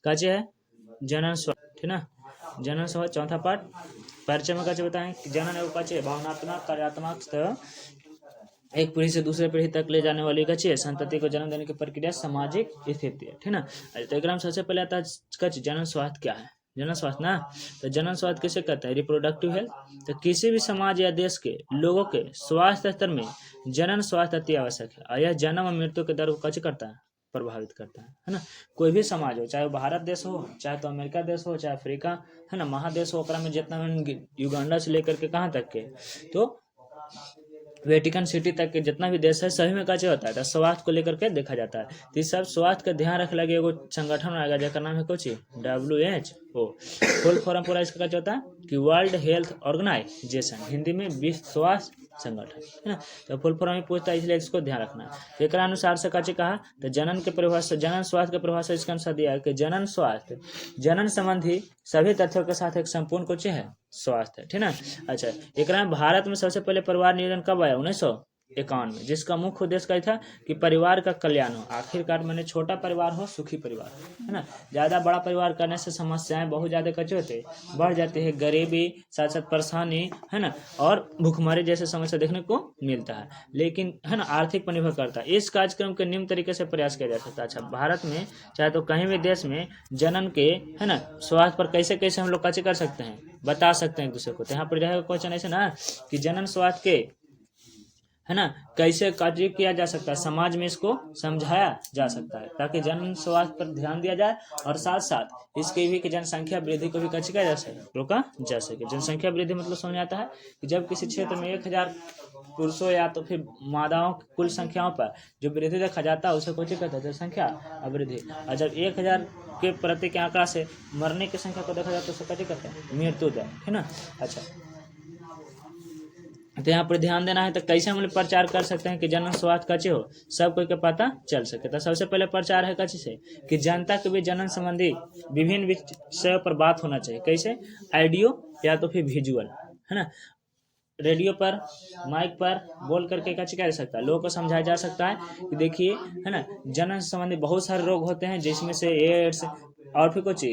काचे है जनन स्वास्थ्य, ठीक ना। जनन स्वास्थ्य चौथा पार्ट। परिचय में काचे बताएं कि जनन एवं काचे भावनात्मक कार्यात्मक एक पीढ़ी से दूसरे पीढ़ी तक ले जाने वाली कची है संतति को जन्म देने की प्रक्रिया सामाजिक स्थिति है, ठीक ना। तो एक सबसे पहले आता है कची जनन स्वास्थ्य क्या है, जनन स्वास्थ्य ना। तो जनन स्वास्थ्य किसे कहते हैं, रिप्रोडक्टिव हेल्थ। तो किसी भी समाज या देश के लोगों के स्वास्थ्य स्तर में जनन स्वास्थ्य अति आवश्यक है और यह जन्म और मृत्यु के दर को कच करता है, प्रभावित करता है ना। कोई भी समाज हो, चाहे वो भारत देश हो, चाहे तो अमेरिका देश हो, चाहे अफ्रीका है ना महादेश हो, में जितना युगांडा से लेकर के कहाँ तक के तो वेटिकन सिटी तक के जितना भी देश है सभी में क्या होता है तो स्वास्थ्य को लेकर के देखा जाता है। तो सब स्वास्थ्य का ध्यान रखने लगे एगो संगठन आएगा जिसका नाम है कुछ WHO। फुल फॉर्म पूरा इसका क्या होता है कि वर्ल्ड हेल्थ ऑर्गेनाइजेशन, हिंदी में विश्व स्वास्थ्य संगठन, है ना। तो फुल फॉर्म में पूछता है इसलिए इसको ध्यान रखना है। एक अनुसार से काचे कहा तो जनन के परिभाषा, जनन स्वास्थ्य के परिभाषा इसके अनुसार दिया है कि जनन स्वास्थ्य जनन संबंधी सभी तथ्यों के साथ एक संपूर्ण कुछ है स्वास्थ्य, ठीक ना। अच्छा, एक भारत में सबसे पहले परिवार नियोजन कब आया 1951 में, जिसका मुख्य उद्देश्य क्या था कि परिवार का कल्याण हो। आखिरकार मैंने छोटा परिवार हो सुखी परिवार, है ना। ज्यादा बड़ा परिवार करने से समस्याएं बहुत ज्यादा कच्चे होते बढ़ जाती है, गरीबी साथ साथ परेशानी, है ना, और भूखमरी जैसे समस्या देखने को मिलता है। लेकिन है ना आर्थिक पर निर्भर करता है। इस कार्यक्रम के निम्न तरीके से प्रयास किया जा सकता है। अच्छा, भारत में चाहे तो कहीं भी देश में जनन के है ना स्वास्थ्य पर कैसे कैसे हम लोग कैसे कर सकते हैं बता सकते हैं एक दूसरे को। तो यहाँ पर रहेगा क्वेश्चन ऐसे ना कि जनन स्वास्थ्य के है ना कैसे कार्य किया जा सकता है, समाज में इसको समझाया जा सकता है ताकि जन स्वास्थ्य पर ध्यान दिया जाए और साथ साथ इसके भी कि जनसंख्या वृद्धि को भी कैसे किया जा सके, रोका जा सके। जनसंख्या वृद्धि मतलब समझ आता है कि जब किसी क्षेत्र में 1000 पुरुषों या तो फिर मादाओं की कुल संख्याओं पर जो वृद्धि देखा जाता है उसे कुछ कहते हैं जनसंख्या वृद्धि। और जब 1000 के प्रति के आंकड़ा से मरने की संख्या को देखा जाता है उसे कैसे कहते हैं मृत्यु दर, है ना। अच्छा, तो यहाँ पर ध्यान देना है तो कैसे हम लोग प्रचार कर सकते हैं कि जनन स्वास्थ्य कच्चे हो सब कोई के पता चल सके। तो सबसे पहले प्रचार है कच्चे से कि जनता के भी जनन संबंधी विभिन्न विषयों पर बात होना चाहिए। कैसे, ऑडियो या तो फिर विजुअल, है ना, रेडियो पर माइक पर बोल करके क्या किया जा सकता है, लोगों को समझाया जा सकता है कि देखिए है ना जनन संबंधी बहुत सारे रोग होते हैं जिसमें से एड्स और फिर कुछ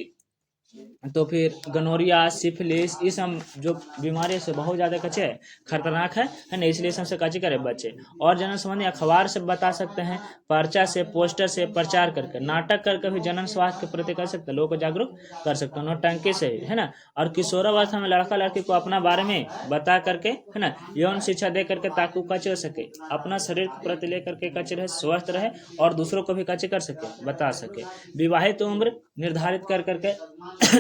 तो फिर गनोरिया सिफिलिस ये सब जो बीमारी से बहुत ज़्यादा कच्चे है खतरनाक है ना, इसलिए सबसे कच्चे करे बच्चे। और जनन संबंधी अखबार से बता सकते हैं, पर्चा से पोस्टर से प्रचार करके नाटक करके भी जनन स्वास्थ्य के प्रति कर सकते हैं, लोगों को जागरूक कर सकते हैं नौटंकी से, है ना। और किशोरावस्था में लड़का लड़की को अपना बारे में बता करके है ना यौन शिक्षा दे करके ताकि कच्चे हो सके, अपना शरीर के प्रति लेकर के कच्चे रहे, स्वस्थ रहे और दूसरों को भी कच्चे कर सके बता सके। विवाहित उम्र निर्धारित कर करके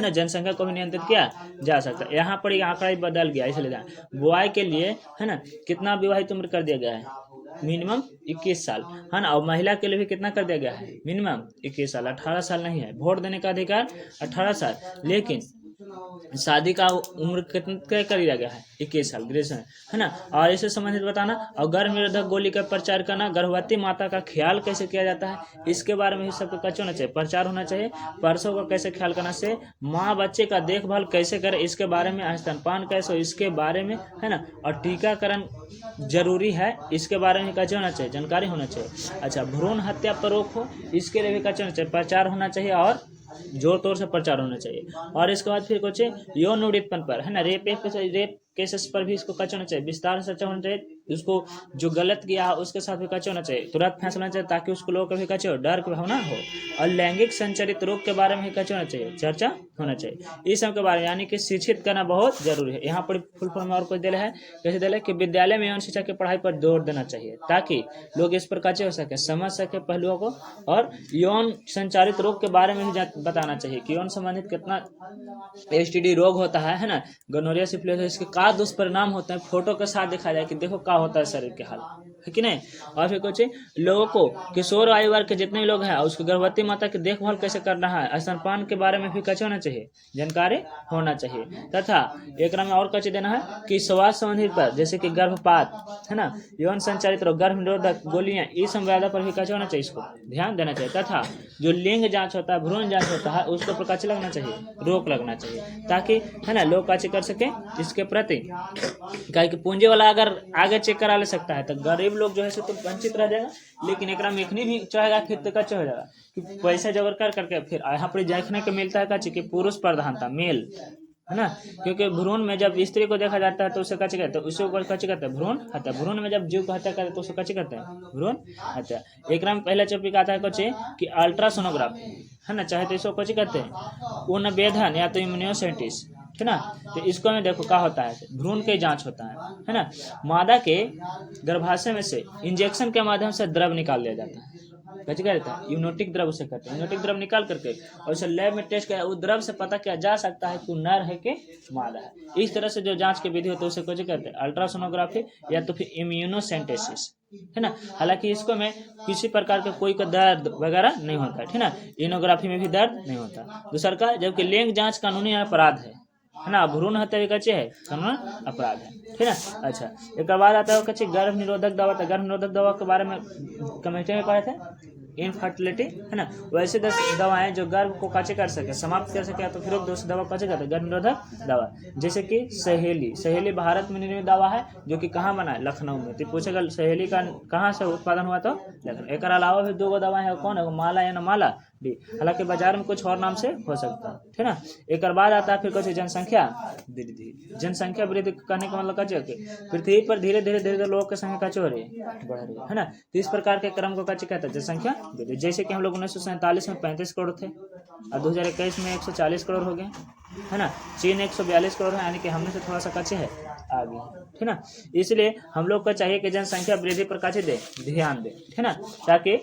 जनसंख्या को भी नियंत्रित किया जा सकता है। यहाँ पर आंकड़ा बदल गया इसलिए बॉय के लिए है ना कितना विवाहित उम्र कर दिया गया है मिनिमम 21 साल, है ना। और महिला के लिए भी कितना कर दिया गया है मिनिमम 21 साल, 18 साल नहीं है। वोट देने का अधिकार 18 साल, लेकिन शादी का उम्र कितना कर दिया गया है 21 साल ग्रेजुएशन, है ना। और इससे संबंधित बताना और गर्भ निरोधक गोली का प्रचार करना, गर्भवती माता का ख्याल कैसे किया जाता है इसके बारे में भी सबको कच्चा होना चाहिए, प्रचार होना चाहिए। परसों का कैसे ख्याल करना से माँ बच्चे का देखभाल कैसे करे इसके बारे में, स्तनपान कैसे हो इसके बारे में, है ना। और टीकाकरण जरूरी है इसके बारे में कच्चा होना चाहिए, जानकारी होना चाहिए। अच्छा, भ्रूण हत्या पर रोक हो इसके लिए भी कच्चा होना चाहिए, प्रचार होना चाहिए और जोर तोर से प्रचार होना चाहिए। और इसके बाद फिर कुछ यौन उत्पीड़न पर, है ना, रेप केसेस पर भी इसको कच्चा होना चाहिए, विस्तार से होना चाहिए। उसको जो गलत किया है उसके साथ भी कच्चा होना चाहिए, तुरंत फैसला होना चाहिए ताकि उसको लोगों का भी कच्चा हो, डर की भावना हो। और लैंगिक संचारित रोग के बारे में भी कच्चा होना चाहिए, चर्चा होना चाहिए इस सब के बारे में, यानी कि शिक्षित करना बहुत जरूरी है। यहाँ पर फुल फॉर्म में और कुछ दिया है कैसे दिया कि विद्यालय में यौन शिक्षा की पढ़ाई पर जोर देना चाहिए ताकि लोग इस पर कच्चे हो सके, समझ सके पहलुओं को। और यौन संचारित रोग के बारे में भी बताना चाहिए कि यौन संबंधित कितना STD रोग होता है ना, गोनोरिया सिफिलिस, इसके का दुष्परिणाम होते हैं, फोटो के साथ दिखाया जाए कि देखो क्या होता है शरीर के हाल, है कि नहीं। और फिर कुछ लोगों को किशोर आयु वर्ग के जितने भी लोग हैं उसको गर्भवती माता की देखभाल कैसे करना है, स्तनपान के बारे में भी कच्चा होना चाहिए, जानकारी होना चाहिए। तथा एक में और कच्चे देना है कि स्वास्थ्य संबंधित पर जैसे कि गर्भपात, है ना, यौन संचारित रोग, गर्भ निरोधक गोलियां, इस संवादा पर भी कच्चा होना चाहिए, इसको ध्यान देना चाहिए। तथा जो लिंग जांच होता है, भ्रूण जांच होता है, उसको पर कच्चे लगना चाहिए, रोक लगना चाहिए ताकि है ना लोग कच्चे कर सके इसके प्रति। क्या कि पूंजी वाला अगर आगे चेक करा ले सकता है, तो गरीब लोग जो है सो तो वंचित रह जाएगा। लेकिन एक में भी चाहेगा फिर तो कच्चा हो जाएगा कि पैसा जबर कर करके फिर यहाँ पर देखने को मिलता है कच्चे कि पुरुष प्रधानता मेल है ना, क्योंकि भ्रूण में जब स्त्री को देखा जाता है तो उसे कच्चे कहते हैं, उसे ऊपर कच्चे कहते हैं भ्रूण हत्या। भ्रूण में जब जीव को हत्या करते हैं तो उसे कच्चे कहते हैं भ्रूण हत्या। एक में पहला टॉपिक आता है कच्चे कि अल्ट्रासोनोग्राफी है ना, चाहे तो इसको कच्चे कहते हैं पूर्ण वेधन या तो इम्यूनोसेंटिस है ना। तो इसको में देखो क्या होता है, भ्रूण की जांच होता है ना। मादा के गर्भाशय में से इंजेक्शन के माध्यम से द्रव निकाल लिया जाता है, कैसे क्या रहता है यूनोटिक द्रव उसे कहते हैं। यूनोटिक द्रव निकाल करके और उसे लैब में टेस्ट किया, उस द्रव से पता किया जा सकता है कि नर है कि मादा है। इस तरह से जो जांच की विधि होती है उसे कैसे कहते हैं अल्ट्रासोनोग्राफी या तो फिर इम्यूनोसेंटेसिस है ना। हालांकि इसको में किसी प्रकार का कोई का दर्द वगैरह नहीं होता है ना, इनोग्राफी में भी दर्द नहीं होता। दूसरा का जबकि लिंग जांच कानूनी अपराध है ना, भ्रूण हत्या भी कच्चे है कानून अपराध है ना। अच्छा, एक बाद आता है कच्चे गर्भ निरोधक दवा। तो गर्भ निरोधक दवा के बारे में कमेटी में पढ़े थे इनफर्टिलिटी है ना। वैसे 10 दवाएं जो गर्भ को कच्चे कर सके समाप्त कर सके, तो फिर 2 दवा कच्चे करते गर्भ निरोधक दवा, जैसे कि सहेली। सहेली भारत में निर्मित दवा है जो कि कहाँ बना है लखनऊ में। तो पूछेगा सहेली का कहाँ से उत्पादन हुआ, तो लखनऊ। एक अलावा भी 2 दवा है, कौन है माला या न माला डी, हालांकि बाजार में कुछ और नाम से हो सकता है ठीक ना। एक बाद आता है फिर कुछ जनसंख्या वृद्धि। जनसंख्या वृद्धि करने का मतलब क्या पृथ्वी पर धीरे धीरे लोगों की संख्या कैसे हो रही है बढ़ रही है ना। तो इस प्रकार के क्रम को कैसे कहते हैं जनसंख्या वृद्धि। जैसे कि हम लोग 1947 में 35 करोड़ थे और 2021 में 140 करोड़ हो गए है ना। चीन 142 करोड़ है, यानी कि हमने से थोड़ा सा कच्चे है आगे ठीक ना। इसलिए हम लोग को चाहिए कि जनसंख्या वृद्धि पर कैसे दे ध्यान दे ठीक ना, ताकि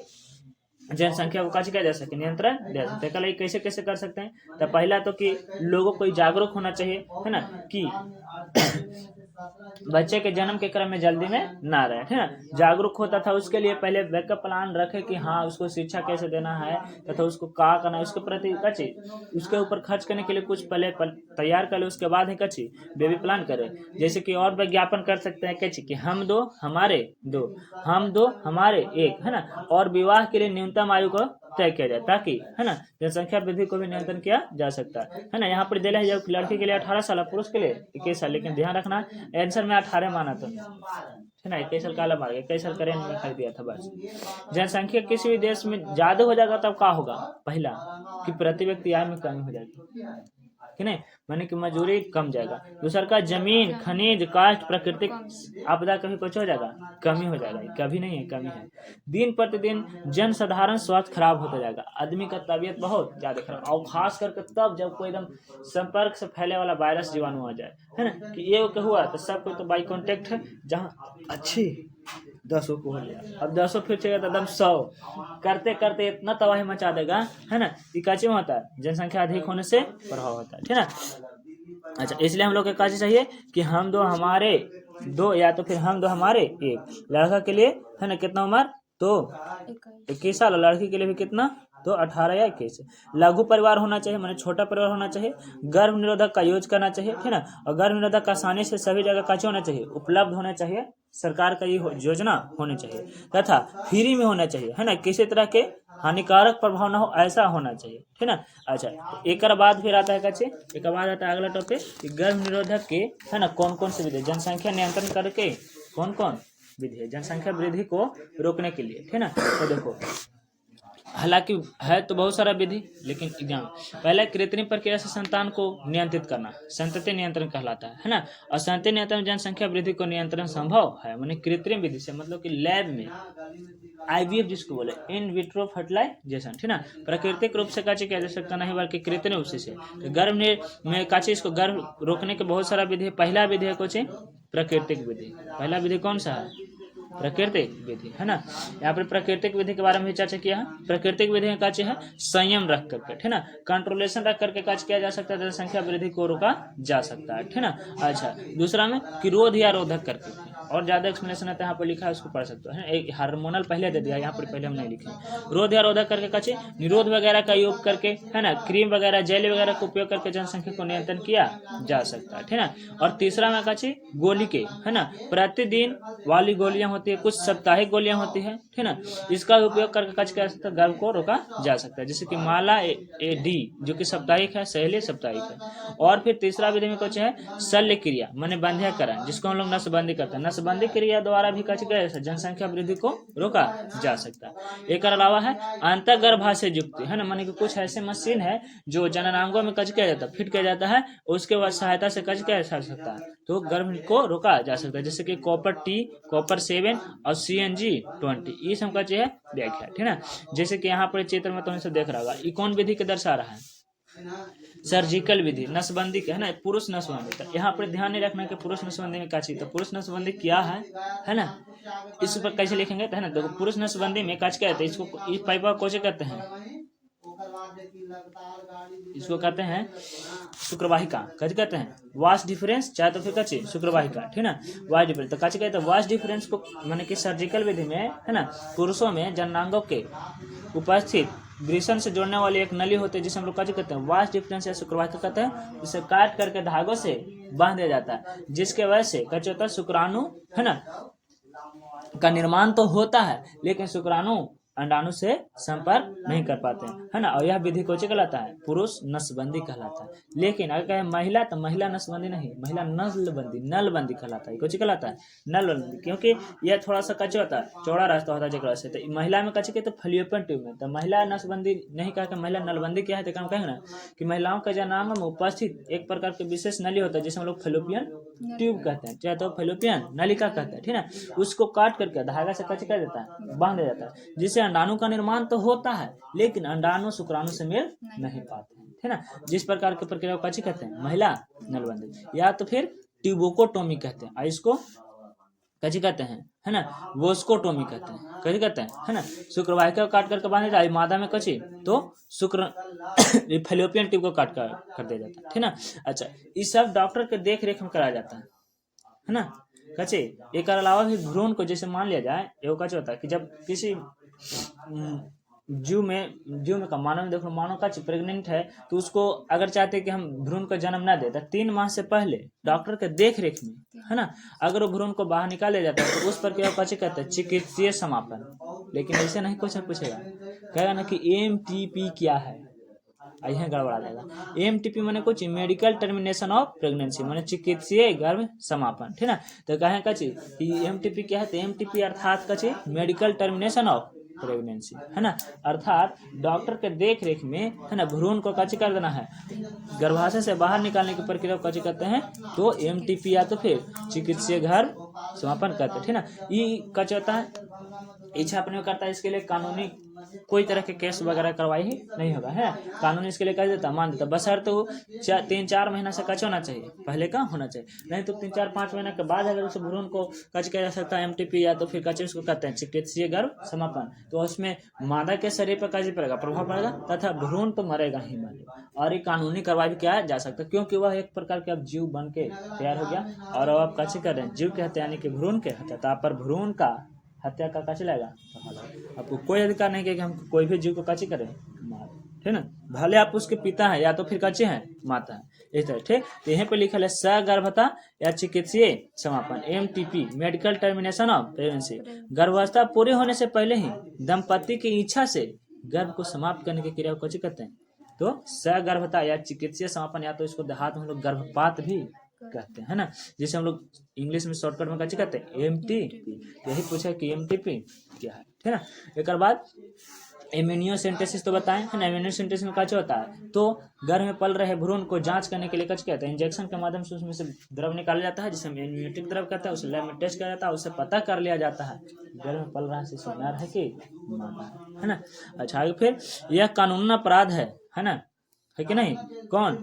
जनसंख्या को कैसे किया जा सके नियंत्रण दे सकते हैं। कैसे कैसे कर सकते हैं, तो पहला तो कि लोगों को जागरूक होना चाहिए है ना, कि बच्चे के जन्म के क्रम में जल्दी में ना रहे है ना। जागरूक होता था उसके लिए पहले बैकअप प्लान रखे कि हाँ उसको शिक्षा कैसे देना है तथा उसको क्या करना है, उसके प्रति कच्ची उसके ऊपर खर्च करने के लिए कुछ पहले तैयार कर ले, उसके बाद ही कच्ची बेबी प्लान करे। जैसे कि और विज्ञापन कर सकते हैं कच्ची कि हम 2 हमारे 2 हम 2 हमारे 1 है ना। और विवाह के लिए न्यूनतम आयु को तय किया जाए ताकि है ना जनसंख्या वृद्धि को भी नियंत्रण किया जा सकता है ना। यहाँ पर दिला है जब लड़की के लिए 18 साल पुरुष के लिए 21 साल, लेकिन ध्यान रखना आंसर में 18 माना तो है ना, 21 साल काला मार गया, 21 साल करेंट में खरीद दिया था बस। जनसंख्या किसी भी देश में ज्यादा हो जाएगा तब क्या होगा, पहला कि प्रति व्यक्ति आय में कमी हो जाएगी कि नहीं, माने कि मजदूरी कम जाएगा। दूसरा का जमीन खनिज कास्ट प्राकृतिक आपदा कभी कुछ हो जाएगा कमी हो जाएगा, कभी नहीं है कमी है। दिन प्रतिदिन जन साधारण स्वास्थ्य खराब होता जाएगा, आदमी का तबीयत बहुत ज्यादा खराब, और खास करके तब जब कोई एकदम संपर्क से फैले वाला वायरस जीवाणु आ जाए है ना, कि ये क्या हुआ तो सब कोई तो बाई कॉन्टेक्ट है, जहाँ अच्छी 10 को हो लिया, अब 10 फिर चाहिए तो एकदम 100 करते करते इतना तबाही मचा देगा है ना। ये कैसे में होता है जनसंख्या अधिक होने से प्रभाव होता है ठीक ना। अच्छा, इसलिए हम लोग को कैसे चाहिए कि हम 2 हमारे 2 या तो फिर हम 2 हमारे 1। लड़का के लिए है ना कितना उम्र तो 21 साल, लड़की के लिए भी कितना तो 18 या 21। लघु परिवार होना चाहिए, माने छोटा परिवार होना चाहिए। गर्भ निरोधक का यूज करना चाहिए ठीक ना, और गर्भ निरोधक आसानी से सभी जगह कैसे होना चाहिए उपलब्ध होना चाहिए, सरकार का ये योजना होनी चाहिए तथा फ्री में होना चाहिए है ना, किसी तरह के हानिकारक प्रभाव ना हो ऐसा होना चाहिए ठीक ना। अच्छा, एक बाद फिर आता है कच्चे एक बाद आता है अगला टॉपिक गर्भ निरोधक के है ना कौन कौन से विधि जनसंख्या नियंत्रण करके कौन कौन विधि है जनसंख्या वृद्धि को रोकने के लिए ठीक ना। तो देखो हालांकि है तो बहुत सारा विधि, लेकिन एग्जाम पहले कृत्रिम प्रक्रिया से संतान को नियंत्रित करना संतति नियंत्रण कहलाता है ना। और संतति नियंत्रण में जनसंख्या वृद्धि को नियंत्रण संभव है, माने कृत्रिम विधि से मतलब कि लैब में IVF जिसको बोले इन विट्रो फर्टिलाइजेशन ठीक ना। प्राकृतिक रूप से काची किया जा सकता नहीं बल्कि कृत्रिम रूप से तो गर्भ में काची इसको गर्भ रोकने के बहुत सारा विधि है। पहला विधि है कुछ प्राकृतिक विधि, पहला विधि कौन सा है प्राकृतिक विधि है ना। यहाँ पर प्राकृतिक विधि के बारे में भी चर्चा किया है। प्राकृतिक विधि में काचे है संयम रख करके ठीक ना, कंट्रोलेशन रख करके काज किया जा सकता है, जनसंख्या वृद्धि को रोका जा सकता है ठीक ना। अच्छा, दूसरा में कि रोध या रोधक करके और ज्यादा एक्सप्लेनेशन है यहाँ पर लिखा है उसको पढ़ सकते हैं। एक हार्मोनल पहले दे दिया, यहाँ पर पहले हम नहीं लिखे। रोध या रोधक करके काचे निरोध वगैरह का योग करके है ना, क्रीम वगैरह जेल वगैरह का उपयोग करके जनसंख्या को नियंत्रण किया जा सकता है ठीक ना। और तीसरा में काचे गोली के है ना, प्रतिदिन वाली गोलियां होती होती है, कुछ साप्ताहिक गोलियां होती है, ठीक ना। इसका उपयोग करके कच क्या सकता है, गर्भ को रोका जा सकता है, जैसे कि माला ए डी जो कि साप्ताहिक है, सहेली साप्ताहिक है। और फिर तीसरा विधि में कुछ है शल्य क्रिया माने बंध्यकरण, जिसको हम लोग नसबंदी करते हैं। नसबंदी क्रिया द्वारा भी कच गए जनसंख्या वृद्धि को रोका जा सकता है। एक अलावा है अंतर गर्भाशय युक्ति, है ना, माने कि कुछ ऐसे मशीन है जो जननांगों में कच किया जाता है, फिट किया जाता है, उसके बाद सहायता से कच किया जा सकता है, तो गर्भ को रोका जा सकता है, जैसे कि कॉपर टी, कॉपर 7 और CNG-20, ये सब का जो है व्याख्या, ठीक है। जैसे कि यहाँ पर चित्र में तो देख रहा होगा, ये कौन विधि के दर्शा रहा है, सर्जिकल विधि, नसबंदी का, है ना, पुरुष नसबंदी। तो यहाँ पर ध्यान नहीं रखना कि पुरुष नसबंदी में क्या चीज, तो पुरुष नसबंदी क्या है ना, इस पर कैसे लिखेंगे, तो है ना, देखो पुरुष नसबंदी में क्या कहते हैं, इसको इस पाइपा को कहते हैं, इसको कहते हैं शुक्रवाहिका, कैसे कहते हैं, वास्ट डिफरेंस, चाहे तो फिर कच्चे शुक्रवाहिका, ठीक ना, वास्ट डिफरेंस। तो कैसे कहते हैं वास्ट डिफरेंस को, माने कि सर्जिकल विधि में, है ना, पुरुषों में जननांगों के उपस्थित वृषण से जोड़ने वाली एक नली होती है, जिसे हम लोग क्या कहते हैं, वास्ट डिफरेंस या शुक्रवाहिका कहते हैं। इसे काट करके धागों से बांध दिया जाता है, जिसके वजह से क्या होता है, शुक्राणु, है ना, का निर्माण तो होता है, लेकिन शुक्राणु अंडाणु से संपर्क नहीं कर पाते हैं, है ना। और यह विधि को कहलाता है, पुरुष नसबंदी कहलाता है। लेकिन अगर कहे महिला, तो महिला नसबंदी नहीं, महिला नलबंदी कहलाता है। कुछ कहलाता है नलबंदी, क्योंकि यह थोड़ा सा कच्चा होता है, चौड़ा रास्ता होता है जगह से, तो महिला में कच्चे के तो फैलोपियन ट्यूब में, तो महिला नसबंदी नहीं कहा, महिला नलबंदी क्या है, तो हम कहेंगे ना कि महिलाओं के जनांग में उपस्थित एक प्रकार के विशेष नली होता है, जिसे हम लोग फैलोपियन ट्यूब कहते हैं, चाहे तो फैलोपियन नलिका कहते हैं, ठीक है। उसको काट करके धागा से कच्चे कर देता है, बांध दिया जाता है, जिससे अंडाणु का निर्माण तो होता है, लेकिन अंडाणु शुक्राणु से मेल नहीं पाते हैं, है ना। जिस प्रकार की प्रक्रिया को कहते हैं महिला नलबंदी, या तो फिर ट्यूबोकोटोमी कहते हैं, इसको कैसे कहते हैं, है ना, वोस्कोटोमी कहते हैं, कैसे कहते हैं, है ना। शुक्रवाहिका काट करके बांध दिया मादा में कच्ची, तो शुक्र फैलोपियन ट्यूब को काट कर दिया जाता है, ठीक ना। अच्छा, ये सब डॉक्टर के देख रेख में कराया जाता है ना। कच्चे एक अलावा भी भ्रूण को, जैसे मान लिया जाए, ये कच्चे होता है कि जब किसी जीव में का मानव, देखो मानव का प्रेग्नेंट है, तो उसको अगर चाहते कि हम भ्रूण को जन्म ना दे, तो 3 माह से पहले डॉक्टर के देख रेख में, है ना, अगर वो भ्रूण को बाहर निकाल जाता है, तो उस पर क्या कहते हैं, चिकित्सीय समापन। लेकिन ऐसे नहीं कुछ पूछेगा, कहेगा ना कि AMTP क्या है, यह गड़बड़ा जाएगा। AMTP माने कुछ मेडिकल टर्मिनेशन ऑफ प्रेगनेंसी, माने चिकित्सीय गर्भ समापन, ठीक ना। तो कहें कची AMTP क्या है, तो AMTP अर्थात कची मेडिकल टर्मिनेशन ऑफ प्रेगनेंसी, है ना, अर्थात डॉक्टर के देख रेख में, है ना, भ्रूण को कची कर देना है, गर्भाशय से बाहर निकालने की प्रक्रिया को कची करते हैं, तो AMTP या तो फिर चिकित्सीय गर्भ समापन करते हैं, ठीक ना। ये कच होता है, इच्छा अपने करता है, इसके लिए कानूनी कोई तरह के केस वगैरह करवाई ही नहीं होगा, है कानून इसके लिए कह देता, मान देता, बशर्ते वो 3-4 महीना से कच होना चाहिए, पहले का होना चाहिए, नहीं तो 3-4-5 महीने के बाद अगर उस भ्रूण को कच किया जा सकता है MTP, या तो फिर कच उसको कहते हैं चिकित्सीय गर्भ समापन, तो उसमें मादा के शरीर पर कच पड़ेगा, प्रभाव पड़ेगा, तथा भ्रूण तो मरेगा ही मरेगा। और ये कानूनी कार्रवाई भी किया जा सकता है, क्योंकि वह एक प्रकार के अब जीव बन के तैयार हो गया, और अब कच कर रहे हैं, जीव के हत्या यानी कि भ्रूण के हत्या, पर भ्रूण का हत्या का कच लेगा, आपको कोई अधिकार नहीं कि हम कोई भी जीव को कच्ची करें, ठीक ना, भले आप उसके पिता हैं या तो फिर कच्चे हैं माता है, इस तरह, ठीक। तो यहीं पे लिखा है सगर्भता या चिकित्सीय समापन, MTP medical termination of pregnancy, गर्भावस्था पूरे होने से पहले ही दंपति की इच्छा से गर्भ को समाप्त करने की क्रिया को कहते हैं, तो सगर्भता या चिकित्सीय समापन, या तो इसको देहात में हम लोग गर्भपात भी कहते हैं, है ना, जिसे हम लोग इंग्लिश में शॉर्टकट में कैसे कहते हैं, MTP। यही पूछा कि MTP क्या है, ठीक है ना। एक बाद इम्यूनियोसेंटेसिस तो बताएं, है ना, इम्यूनियोसेंटेसिस में क्या होता है, तो गर्भ में पल रहे भ्रूण को जांच करने के लिए क्या कहते हैं, इंजेक्शन के माध्यम से उसमें से द्रव निकाला जाता है, जिसे इम्यूनिटिक द्रव कहता है, उसे लैब में टेस्ट किया जाता है, उससे पता कर लिया जाता है गर्भ में पल रहा शिशु नर है कि मादा है ना। अच्छा, आगे फिर यह कानूनन अपराध है ना, है कि नहीं, कौन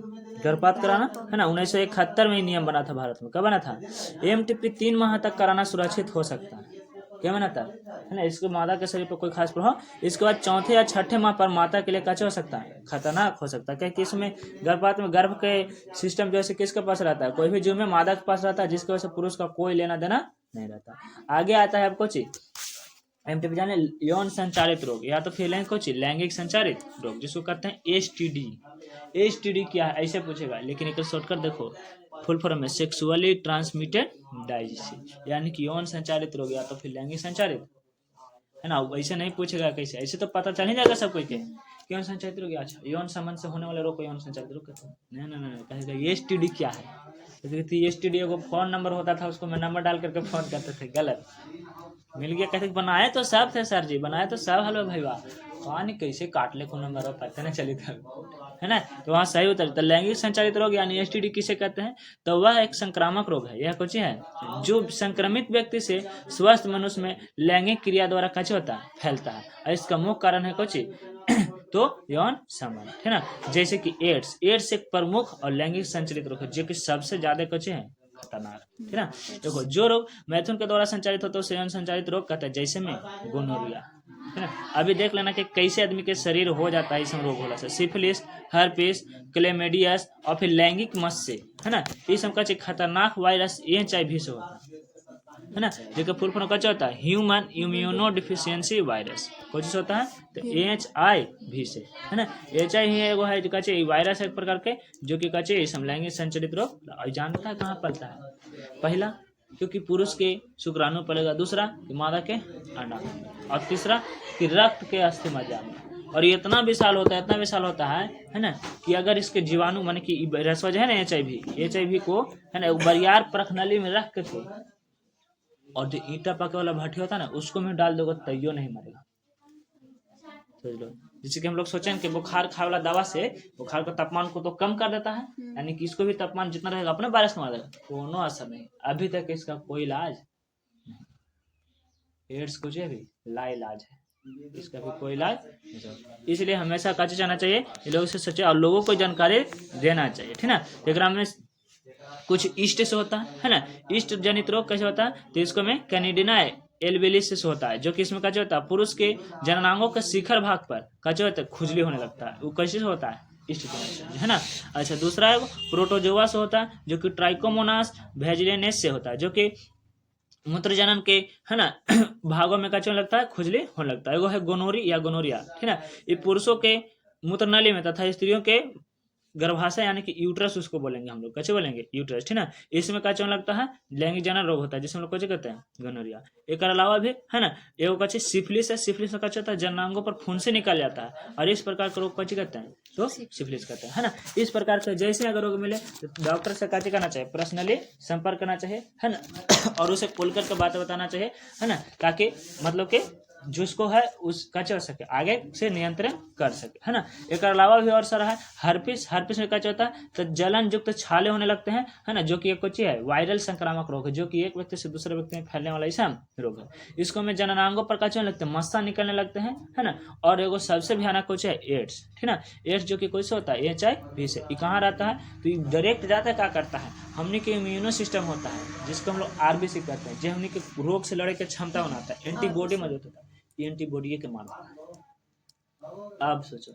गर्भपात कराना, है ना। 1971 में नियम बना था भारत में, कब बना था, AMTP 3 माह तक कराना सुरक्षित हो सकता है, क्या बना था, है ना, इसको मादा के शरीर पर कोई खास प्रभाव, इसके बाद 4थे या 6ठे माह पर माता के लिए क्या हो सकता है, खतरनाक हो सकता है, क्योंकि इसमें गर्भपात में गर्भ के सिस्टम जैसे किसके पास रहता है, कोई भी जीव में मादा के पास रहता है, जिसकी वजह से पुरुष का कोई लेना देना नहीं रहता। आगे आता है आपको MTP जाने, यौन संचारित रोग, या तो फिर लैंगिक संचारित रोग, जिसको कहते हैं STD, STD क्या है ऐसे पूछेगा, लेकिन एक शॉर्टकट देखो, फुल फॉर्म में सेक्सुअली ट्रांसमिटेड डाइजीज, यानी कि यौन संचारित रोग या तो फिर लैंगिक संचारित, है ना। ऐसे नहीं पूछेगा कैसे, ऐसे तो पता चल ही जाएगा सब कोई के कि यौन संचारित रोग, अच्छा यौन संबंध से होने वाले रोग को यौन संचारित रोग कहते हैं। नहीं नहीं नहीं, कहेगा STD क्या है, तो STD को फोन नंबर होता था, उसको मैं नंबर डाल करके फोन करते थे, गलत मिल गया। कहते बनाए तो सब थे सर जी, बनाए तो सब, हलो भाई वाह, कहाँ नहीं कैसे काट ले को नंबर पता नहीं चली था, है ना। तो वहाँ सही उत्तर। तो लैंगिक संचारित रोग यानी STD किसे कहते हैं, तो वह एक संक्रामक रोग है, यह कुछ है जो संक्रमित व्यक्ति से स्वस्थ मनुष्य में लैंगिक क्रिया द्वारा कैसे होता है, फैलता है, और इसका मुख्य कारण है कुछ तो यौन संबंध, है ना। जैसे कि एड्स एक प्रमुख और लैंगिक संचालित रोग है जो कि सबसे ज्यादा कुछ है खतरनाक, है ना। देखो जो रोग मैथुन के द्वारा संचालित होता है उसे यौन संचालित रोग कहता है, जैसे में गोनोरिया, है ना। अभी देख लेना कि कैसे आदमी के शरीर हो जाता है इस रोग होला से, सिफिलिस, हर्पिस, क्लेमेडियस और फिर लैंगिक मत्स्य, है ना। ये सब का खतरनाक वायरस HIV से होता है ना। देखो फुल फॉर्म क्या होता है, ह्यूमन इम्यूनो डिफिशियंसी वायरस, कौन चीज होता है, तो HIV से, है ना। HIV एगो है जो वायरस है एक प्रकार के, जो कि कचे लैंगिक संचालित रोग। जानता है कहाँ पलता है, पहला क्योंकि पुरुष के शुक्राणु पलेगा, दूसरा कि मादा के अंडा, और तीसरा कि रक्त के अस्थि मज्जा में। और ये इतना विशाल होता है, इतना विशाल होता है ना, कि अगर इसके जीवाणु माने कि रसवज है ना HIV को, है ना, बरियार प्रखनली में रख के थे, और जो ईटा पके वाला भट्टी होता है ना उसको में डाल दोगे तैयो नहीं मरेगा, समझ लो। जैसे कि हम लोग सोचें कि बुखार खाने वाला दवा से बुखार का तापमान को तो कम कर देता है, यानी कि इसको भी तापमान जितना रहेगा अपने वायरस को मार देगा, कोनो असर नहीं, अभी तक इसका कोई इलाज नहीं। एड्स को जो भी लाइलाज है, इसका भी कोई इलाज नहीं। इसलिए हमेशा क्या जाना चाहिए, लोगों से सच्चे और लोगों को जानकारी देना चाहिए, ठीक ना। एक में कुछ ईस्ट से होता है ना, ईस्ट जनित रोग कैसे होता है, तो इसको में कैनिडिना एल्वेलिस होता है, जो कि इसमें क्या होता है, पुरुष के जननांगों के शिखर भाग पर क्या होता है, खुजली होने लगता है, वो कैसे होता है, ईस्ट है ना। अच्छा दूसरा है प्रोटोजोआ से होता है, जो कि ट्राइकोमोनास वेजिलेनेस से होता है, जो कि मूत्र जनन के, है ना, भागों में क्या लगता है, खुजली होने लगता है। वो है गोनोरी या गोनोरिया, ठीक है ना। ये पुरुषों के मूत्र नली में तथा स्त्रियों के गर्भाशय यानी कि यूट्रस उसको बोलेंगे हम लोग, कैसे बोलेंगे, यूट्रस, ठीक ना। इसमें क्या लगता है, लैंगिक जनन रोग होता है, जिसमें लोग कैसे कहते हैं, गोनोरिया। एक अलावा भी, है ना, एगो क्या सिफिलिस है, सिफिलिस में क्या होता है, जननांगों पर खून से निकल जाता है, और इस प्रकार का रोग कैसे कहते हैं, तो सिफिलिस कहते हैं, है ना। इस प्रकार से जैसे अगर रोग मिले तो डॉक्टर से क्या करना चाहिए, पर्सनली संपर्क करना चाहिए, है ना, और उसे खोल करके बातें बताना चाहिए, है ना, ताकि मतलब कि जिसको है उसका चल सके, आगे से नियंत्रण कर सके, है ना। एक अलावा भी और सारा है, हर्पिस में क्या होता है, तो जलन युक्त छाले होने लगते हैं, है ना, जो कि एक है वायरल संक्रामक रोग है, जो कि एक व्यक्ति से दूसरे व्यक्ति में फैलने वाला ऐसा रोग है। इसको में जननांगों पर क्या लगते हैं, मस्सा निकलने लगते हैं, है ना। और एगो सबसे भयानक कुछ है एड्स, ठीक ना। एड्स जो कि कैसे होता है, HIV से, ये कहाँ रहता है, तो ये डायरेक्ट जाता है, क्या करता है, हमने के इम्यूनो सिस्टम होता है, जिसको हम लोग RBC कहते हैं, जो हमने के रोग से लड़े के क्षमता बनाता है, एंटीबॉडी मौजूद होता है, एंटीबॉडी के मानता है। अब सोचो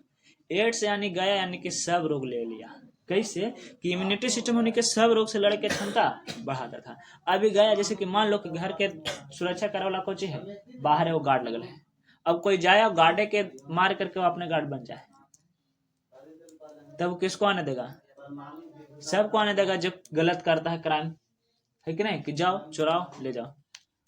एड्स यानी गया, यानी कि सब रोग ले लिया, कैसे कि इम्यूनिटी सिस्टम होने के सब रोग से लड़ने की क्षमता बढ़ाता था। अभी गया जैसे कि मान लो कि घर के सुरक्षा करे वाला कोई है, बाहर है वो गार्ड लगल है, अब कोई जाए गार्डे के मार करके वो अपने गार्ड बन जाए, तब किसको आने देगा, सबको आने देगा जो गलत करता है, क्राइम है कि नहीं, कि जाओ चुराओ ले जाओ,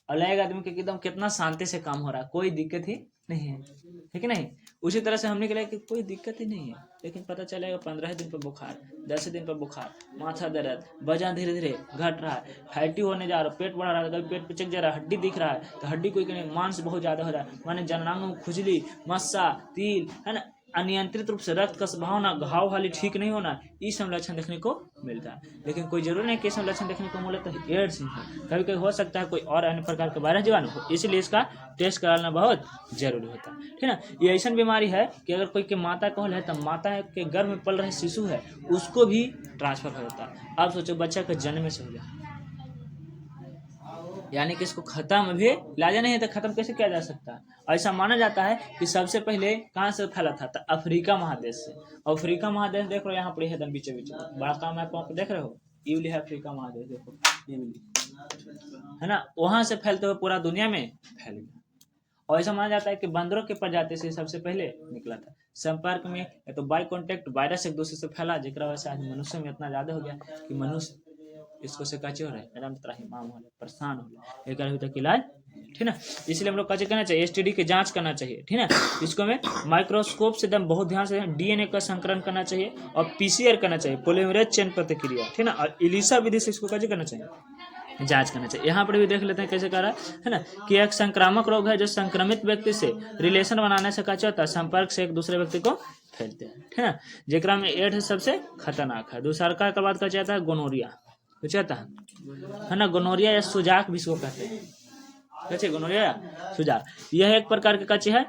और लगेगा आदमी के एकदम कितना शांति से काम हो रहा है, कोई दिक्कत ही नहीं है कि नहीं। उसी तरह से हमने के लिए कि कोई दिक्कत ही नहीं है, लेकिन पता चलेगा 15 दिन पर बुखार, 10 दिन पर बुखार, माथा दर्द, वजन धीरे धीरे घट रहा है, फैटी होने जा रहा है, पेट बढ़ रहा है, कभी पेट पे चेक जा रहा है, हड्डी दिख रहा है, तो हड्डी कोई नहीं, मांस बहुत ज्यादा हो रहा है, माने जननांगों में खुजली, मस्सा, तिल, है ना, अनियंत्रित रूप से रक्त का बहाना, घाव वाली ठीक नहीं होना, ये सब लक्षण देखने को मिलता है। लेकिन कोई जरूरी नहीं कि सब लक्षण देखने को मिले तो एड्स नहीं है, कभी कभी हो सकता है कोई और अन्य प्रकार के वायरस जीवाणु हो, इसलिए इसका टेस्ट कराना बहुत जरूरी होता है, ठीक ना। ये ऐसा बीमारी है कि अगर कोई के माता कहल है, तो माता के गर्भ में पल रहे शिशु है उसको भी ट्रांसफर हो जाता है। अब सोचो बच्चा का जन्म से हो जाए, यानी कि इसको खत्म भी इलाजा नहीं है, तो खत्म कैसे किया जा सकता है। ऐसा माना जाता है कि सबसे पहले कहाँ से फैला था, तो अफ्रीका महादेश से। अफ्रीका महादेश देख रहे हो यहाँ पर है, बीच बीच बड़ा काम आप देख रहे हो, ये है अफ्रीका महादेश, देखो ये है ना, वहां से फैलते हुए पूरा दुनिया में फैल गया। और ऐसा माना जाता है कि बंदरों के प्रजाति से सबसे पहले निकला था। संपर्क में या तो बाय कॉन्टेक्ट वायरस एक दूसरे से फैला, जेकरा वजह से आज मनुष्य में इतना ज्यादा हो गया कि मनुष्य इसको से कचे हो रहे एकदम त्राहिमाम हो रहे, परेशान हो रहे, एक अभी तक इलाज, ठीक ना। इसलिए हम लोग कचे करना चाहिए, एसटीडी की जांच करना चाहिए, ठीक ना। इसको में माइक्रोस्कोप से एकदम बहुत ध्यान से डीएनए का संकलन करना चाहिए और पीसीआर करना चाहिए, पोलीमरेज चेन प्रतिक्रिया, ठीक ना। और इलिसा विधि से इसको कचे करना चाहिए, जांच करना चाहिए। यहाँ पर भी देख लेते हैं कैसे कर रहा है ना, कि एक संक्रामक रोग है जो संक्रमित व्यक्ति से रिलेशन बनाने से कचा होता है, संपर्क से एक दूसरे व्यक्ति को फैलते हैं, ठीक ना। जेकरा में एड्स सबसे खतरनाक है। दूसरा के बाद कचा जाता है गोनोरिया, कुछ आता है ना, गोनोरिया या सुजाक भी इसको कहते हैं, कैसे गोनोरिया या सुजाक। यह एक प्रकार के कचे है,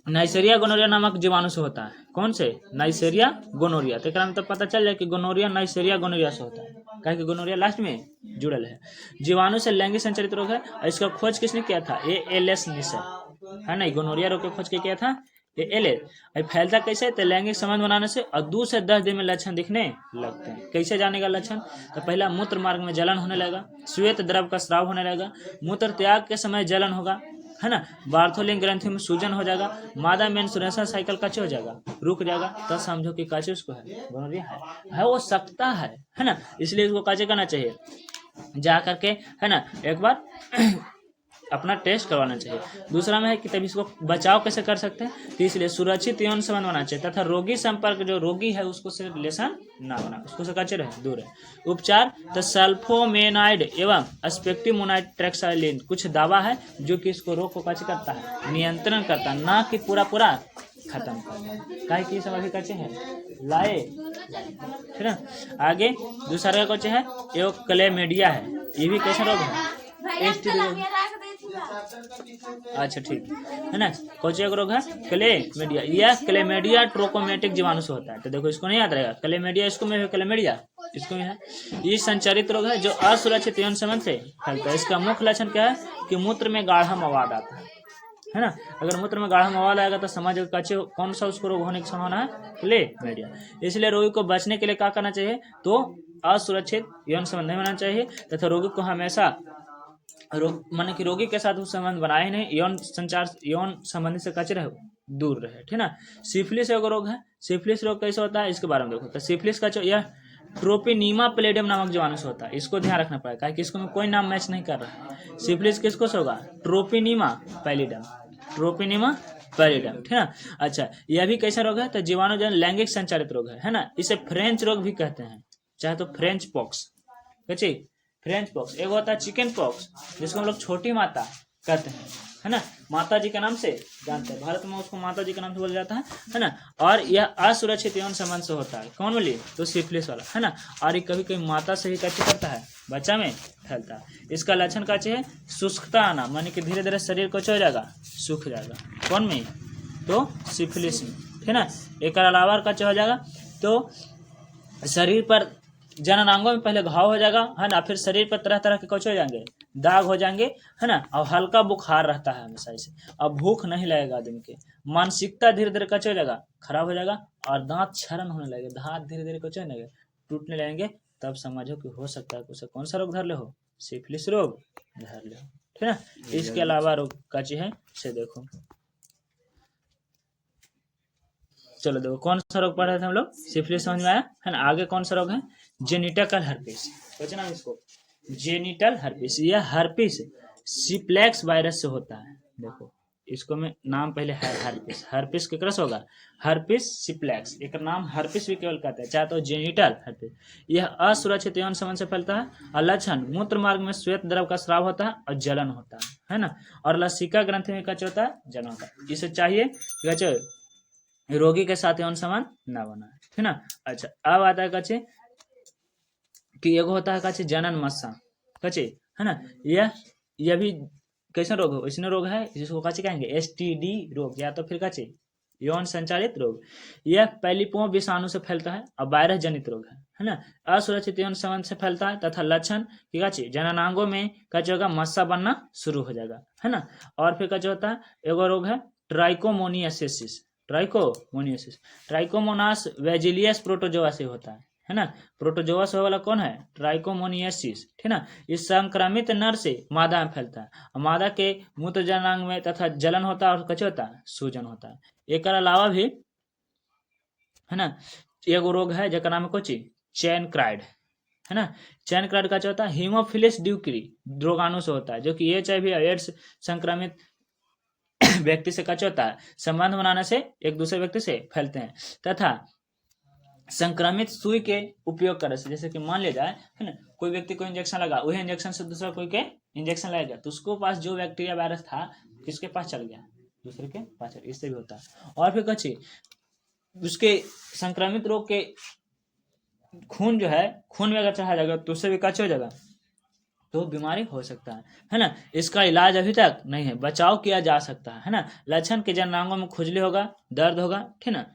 नाइसेरिया गोनोरिया नामक जीवाणु से होता है। कौन से? नाइसेरिया गोनोरिया। तो एकरा में तो पता चल जाए कि गोनोरिया नाइसेरिया गोनोरिया से होता है, कहे कि गोनोरिया लास्ट में जुड़ल है। जीवाणु से लैंगिक संचारित रोग है और इसका खोज किसने किया था? एएलएस निसर, है ना। गोनोरिया रोग की खोज के किया था एएलएस। फैलता कैसे? तो लैंगिक संबंध बनाने से और 2 से 10 दिन में लक्षण दिखने लगते हैं। कैसे जानेगा लक्षण? तो पहला मूत्र मार्ग में जलन होने लगेगा, श्वेत द्रव का स्राव होने लगेगा, मूत्र त्याग के समय जलन होगा, है ना। बार्थोलिन ग्रंथि में सूजन हो जाएगा, मादा मेंस्ट्रुएशन साइकिल कच्चे हो जाएगा, रुक जाएगा, तब समझो कि काचे उसको है, गोनोरिया है वो सकता है ना। इसलिए इसको काचे करना चाहिए, जा करके, है ना, एक बार अपना टेस्ट करवाना चाहिए। दूसरा में है कि तभी इसको बचाव कैसे कर सकते हैं, तो इसलिए सुरक्षित यौन संबंध बनाना चाहिए तथा रोगी संपर्क, जो रोगी है उसको से रिलेशन ना बना, उसको से कच्चे रहे, दूर है। उपचार तो सल्फोमेनाइड एवं स्पेक्टिमोनाइड ट्रेक्साइलिन कुछ दवा है जो कि इसको रोग को कच्चे करता है, नियंत्रण करता है, ना कि पूरा खत्म करता है। काहे कि सब अभी कच्चे हैं लाए, ठीक है। आगे दूसरा कच्चे है एवं क्लेमेडिया है, ये भी कैसा रोग है? एसटीडी रोग। अच्छा ठीक है ना। कौन सा रोग है? क्लेमेडिया। यह क्लेमेडिया ट्रोकोमेटिक जीवाणु से होता है। तो देखो इसको नहीं याद रहेगा, क्लेमेडिया इसको में है, क्लेमेडिया इसको में है। ये संचारित रोग है जो असुरक्षित यौन संबंध से फैलता है। इसका मुख्य लक्षण क्या है कि मूत्र में गाढ़ा मवाद आता है ना। अगर मूत्र में गाढ़ा मवाद आएगा तो समझ कच्चे कौन सा उसको रोग होने की संभावना है? क्लेमेडिया। इसलिए रोगी को बचने के लिए क्या करना चाहिए? तो असुरक्षित यौन संबंध नहीं बनाना चाहिए तथा रोगी को हमेशा माने कि रोगी के साथ वो संबंध बनाए नहीं, यौन संबंधी से कच्चे रहे, दूर रहे, ठीक ना। सिफिलिस एक रोग है। सिफिलिस रोग कैसे होता है इसके बारे में देखो। तो सिफिलिस का जो यह ट्रोपिनीमा पैलिडियम नामक जीवाणु से होता है, इसको ध्यान रखना पड़ेगा कि इसको में कोई नाम मैच नहीं कर रहा है। सिफिलिस किसको से होगा? ट्रोपिनीमा पैलिडियम, ट्रोपिनीमा पैलिडियम, ठीक है। अच्छा, यह भी कैसा रोग है? तो जीवाणु जन लैंगिक संचारित रोग है ना। इसे फ्रेंच रोग भी कहते हैं, चाहे तो फ्रेंच पॉक्स, कच्चे फ्रेंच पॉक्स। एक होता है चिकन पॉक्स जिसको हम लोग छोटी माता कहते हैं, है ना, माता जी के नाम से जानते हैं, भारत में उसको माता जी के नाम से बोला जाता है ना। और यह असुरक्षित यौन संबंध से होता है। कौन बोली? तो सिफिलिस वाला, है ना। और ये कभी कभी माता से ही कच्चे करता है, बच्चा में फैलता है। इसका लक्षण कच्चे है शुष्कता आना, माने कि धीरे धीरे शरीर कच्चा हो जाएगा, सूख जाएगा। कौन में? तो सिफिलिस में, है ना। एक अलावा कच्चा हो जाएगा तो शरीर पर जननांगों में पहले घाव हो जाएगा, है ना, फिर शरीर पर तरह तरह के कच्चे हो जाएंगे, दाग हो जाएंगे, है ना। और हल्का बुखार रहता है हमेशा इसे, अब भूख नहीं लगेगा आदमी के, मानसिकता धीरे धीरे कच्चे हो जाएगा, खराब हो जाएगा, और दांत क्षरण होने लगेगा, दांत धीरे धीरे कच्चे होने लगेगा, टूटने लगेंगे। तब समझो कि हो सकता है उसे कौन सा रोग धर ले हो? सिफिलिस रोग धर ले हो, ठीक है। इसके अलावा रोग कच्चे है से देखो, चलो देखो कौन सा रोग पढ़ रहे थे हम लोग, सिफिलिस समझ में आया, है ना। आगे कौन सा रोग है? जेनिटल हर्पिस, सोचना इसको, जेनिटल हर्पिस। यह हर्पिस सिप्लेक्स वायरस से होता है। देखो इसको में नाम पहले है हर्पिस, हर्पिस केकरा से होगा? हर्पिस सिप्लेक्स, एक नाम हर्पिस भी केवल कहते हैं, चाहे तो जेनिटल हर्पिस। यह असुरक्षित यौन संबंध से फैलता है और लक्षण मूत्र मार्ग में श्वेत द्रव का स्राव होता है और जलन होता है ना। और लसिका ग्रंथि में कच्चा होता है, जलन होता है। इसे चाहिए कच्चे रोगी के साथ यौन संबंध ना बना, है ना। अच्छा, अब आता है कच्चे कि एगो होता है कच्चे जनन मस्सा, कच्चे, है ना। यह भी कैसा रोग है? इसने रोग है जिसको कच्चे कहेंगे एसटीडी रोग, या तो फिर कच्चे यौन संचालित रोग। यह पैलिपो विषाणु से फैलता है और वायरस जनित रोग है ना। असुरक्षित यौन संबंध से फैलता है तथा लक्षण कि कच्चे जननांगों में कच्चे होगा, मस्सा बनना शुरू हो जाएगा, है ना। और फिर कच्चे होता है एगो रोग है ट्राइकोमोनियासिस, ट्राइकोमोनास वेजिलियस प्रोटोजोआ से होता है ना। प्रोटोजोआ से वाला कौन है? ट्राइकोमोनियासिस, ठीक ना। इस संक्रमित नर से मादा में फैलता है और मादा के मूत्र जननांग में तथा जलन होता है और कच्चे होता है, सूजन होता है। एक अलावा भी है ना। एगो रोग है जकर नाम है कोची चैन क्राइड, है ना। चैन क्राइड का क्या होता है, हीमोफिलस ड्यूक्री रोगाणु से होता है, जो कि HIV और एड्स संक्रमित व्यक्ति से क्या होता है, संबंध बनाने से एक दूसरे व्यक्ति से फैलते हैं, तथा संक्रमित सुई के उपयोग करने से, जैसे कि मान लिया जाए, है ना, कोई व्यक्ति को इंजेक्शन लगा, वही इंजेक्शन से दूसरा कोई के इंजेक्शन लगेगा, तो उसको पास जो बैक्टीरिया वायरस था किसके पास चल गया, दूसरे के पास, इससे भी होता है। और फिर कच्ची उसके संक्रमित रोग के खून जो है, खून में अगर चढ़ा जाएगा तो उससे भी कच्चे हो जाएगा, तो बीमारी हो सकता है ना। इसका इलाज अभी तक नहीं है, बचाव किया जा सकता है ना। लक्षण के जननांगों में खुजली होगा, दर्द होगा, ठीक ना।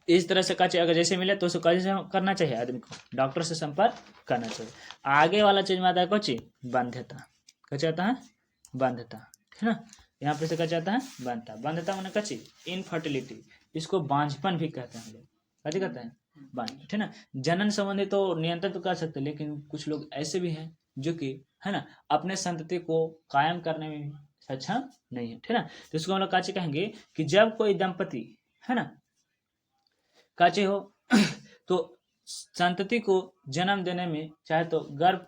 इस तरह से कच्चे अगर जैसे मिले तो उसको कैसे करना चाहिए, आदमी को डॉक्टर से संपर्क करना चाहिए। आगे वाला चीज में आता है कच्ची बाध्यता, कच्चे आता है बाध्यता, है ना। यहाँ पे से कच्चे आता है बाध्यता, बाध्यता मैंने कच्ची इनफर्टिलिटी, इसको बांझपन भी कहते हैं हम लोग, कच्ची कहते हैं बांझ, ठीक ना। जनन संबंधी तो नियंत्रण तो कर सकते हैं, लेकिन कुछ लोग ऐसे भी हैं जो कि, है ना, अपने संतति को कायम करने में सक्षम नहीं है, ठीक ना। तो इसको हम लोग काचे कहेंगे कि जब कोई दंपति, है ना, काचे हो तो संतति को जन्म देने में, चाहे तो गर्भ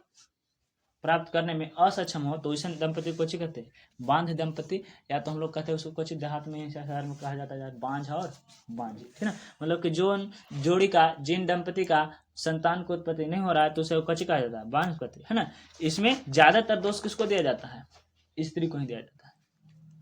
प्राप्त करने में असक्षम हो, तो ऐसे दंपति को कहते हैं बांझ दंपति, या तो हम लोग कहते हैं उसको कुछ देहात में शहर में कहा जाता है बांझ और बांझी, ठीक ना। मतलब कि जो जोड़ी का, जिन दंपति का संतान को उत्पत्ति नहीं हो रहा है तो उसे कच्ची कहा जाता है बांझ उत्पत्ति, है ना। इसमें ज्यादातर दोष किसको दिया जाता है, स्त्री को ही दिया जाता है।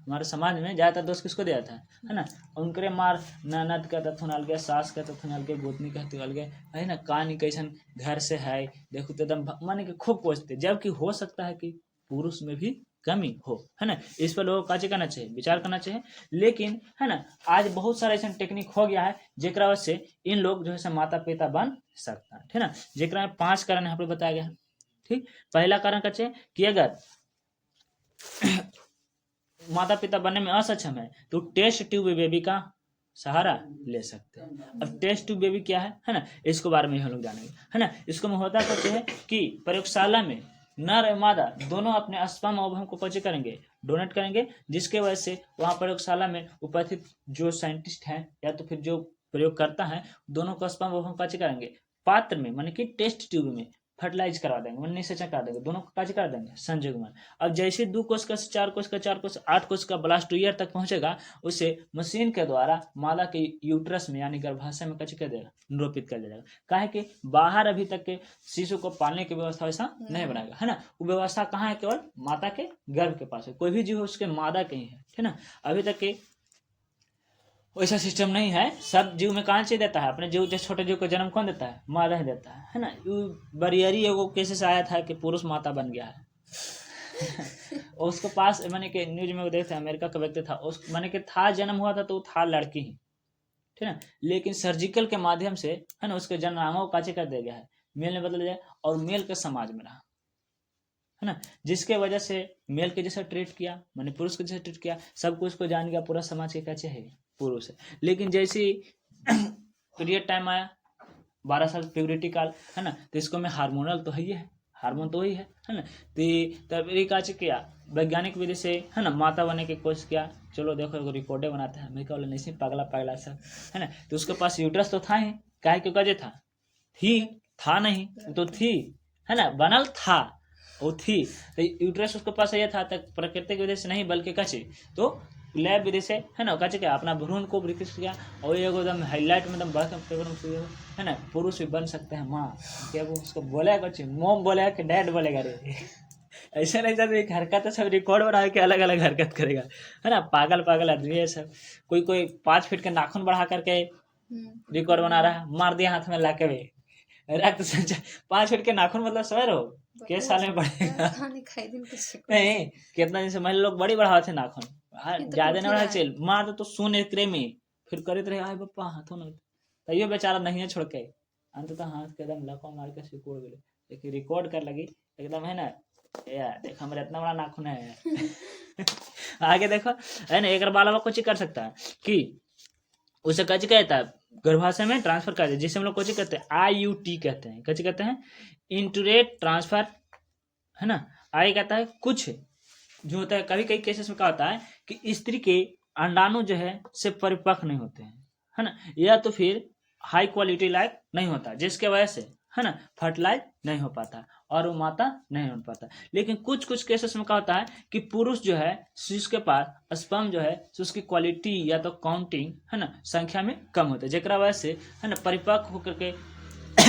हमारे समाज में ज्यादातर दोष किसको दिया जाता है ना। उनके मार ननद का तथुन अलगे, सास का तथुन अलगे, गोतनी का तथुन अलगे, है ना। कहानी कैसन घर से है, देखो तो एकदम माने कि खूब पोछते, जबकि हो सकता है कि पुरुष में भी कमी हो, है ना। इस पर लोगों को काज करना चाहिए, विचार करना चाहिए। लेकिन है ना, आज बहुत सारा ऐसा टेक्निक हो गया है जेकरा वजह से इन लोग जो है माता पिता बन सकता है, ठीक ना। जेकरा में 5 कारण यहाँ पे बताया गया है, ठीक। पहला कारण का कि अगर माता पिता बनने में असक्षम है तो टेस्ट ट्यूब बेबी का सहारा ले सकते हैं। अब टेस्ट ट्यूब बेबी क्या है ना, इसको बारे में हम लोग जानेंगे, है ना। इसको में होता कुछ है कि प्रयोगशाला में नर और मादा दोनों अपने स्पर्म ओवम को कच्चे करेंगे, डोनेट करेंगे, जिसके वजह से वहाँ प्रयोगशाला में उपस्थित जो साइंटिस्ट हैं या तो फिर जो प्रयोग करता है, दोनों का स्पर्म ओवम कच्चे करेंगे, पात्र में माने कि टेस्ट ट्यूब में फर्टिलाइज करा देंगे, निषेचन करा देंगे, दोनों को काज कर देंगे संयुग्मन। अब जैसे 2 कोष का 4 कोष का 4 कोष 8 कोष का ब्लास्टोयर तक पहुंचेगा, उसे मशीन के द्वारा मादा के यूट्रस में यानी गर्भाशय में कच कर देगा, निरूपित कर जाएगा। काहे कि बाहर अभी तक के शिशु को पालने की व्यवस्था वैसा नहीं बनाएगा, है ना। वो व्यवस्था कहाँ है, केवल माता के गर्भ के पास है। कोई भी जीव है उसके मादा के ही है, ठीक ना। अभी तक के वैसा सिस्टम नहीं है। सब जीव में कहाँ से देता है, अपने जीव, जो छोटे जीव को जन्म कौन देता है, मादा ही देता है ना। बरियरी एगो केसेस आया था कि पुरुष माता बन गया है उसको पास मैंने के न्यूज में देखा, अमेरिका का व्यक्ति था, उस मैंने के था जन्म हुआ था तो वो था लड़की ही, ठीक है। लेकिन सर्जिकल के माध्यम से, है ना, उसके जन्मनामा को काचे कर दिया गया है, मेल में बदल जाए और मेल के समाज में रहा, है ना। जिसके वजह से मेल के जैसा ट्रीट किया, मैंने पुरुष के जैसा ट्रीट किया, सबको उसको जान गया, पूरा समाज के कैसे है पुरुष है। लेकिन जैसे पीरियड टाइम आया, 12 साल प्यूबरिटी काल, है ना, तो इसको में हार्मोनल तो है, हार्मोन तो वही है ना। तो तब काज किया वैज्ञानिक विधि से, है ना, माता बनने की कोशिश किया। चलो देखो रिकॉर्डे बनाते हैं, अमेरिका वाले नहीं पगला पगला सब, है ना। तो उसके पास यूट्रस तो था ही, काहे क्यों कजे था, था नहीं तो थी, है ना, बनल था वो थी, तो यूट्रस उसके पास ये था, तक प्राकृतिक विधि से नहीं बल्कि कचे तो लैब विधि से, है ना, कचे क्या अपना भ्रूण को विकसित किया और ये एकदम हाईलाइट में एकदम बढ़, है ना, पुरुष भी बन सकते हैं माँ। क्या वो उसको बोला कचे, मोम बोलेगा कि डैड बोलेगा रे ऐसा नहीं चाहते, एक हरकत है, सब रिकॉर्ड बना के अलग अलग हरकत करेगा, है ना। पागल पागल आदमी है सब। कोई 5 फीट के नाखून बढ़ा करके रिकॉर्ड बना रहा है, मार दिया हाथ में लाके भी रक्त संचार। 5 फीट के नाखून मतलब समझ रहे हो किस साल में बढ़ेगा नहीं, कितना दिन से महिला लोग बड़ी बढ़ावा थे नाखून, ज्यादा नहीं बढ़ा चल मार तो सुन एक में फिर करते रहे, आए बप्पा हाथों न तैयो बेचारा नहीं है छोड़ के, अंततः हाथ के एकदम लको मार के सिकोड़ गए। लेकिन रिकॉर्ड कर लगी एकदम, है ना, यार देखो हमारे इतना बड़ा नाखून है आगे देखो, है ना। एक बाल कुछ कर सकता है कि उसे कच कहता है गर्भाशय में ट्रांसफर कर दे, जिसे हम लोग कोची कहते हैं IUT कहते हैं, कच कहते हैं इंटूरेट ट्रांसफर, है ना। आई कहता है कुछ जो होता है, कभी कई केसेस में क्या होता है कि स्त्री के अंडाणु जो है से परिपक्व नहीं होते हैं, है ना, या तो फिर हाई क्वालिटी लायक नहीं होता, जिसके वजह से है ना फर्टिलाइज नहीं हो पाता और वो माता नहीं हो पाता। लेकिन कुछ कुछ केसेस में क्या होता है कि पुरुष जो है उसके पास स्पर्म जो है उसकी क्वालिटी या तो काउंटिंग है ना संख्या में कम होता है, जेकरा वजह से है ना परिपक्व होकर के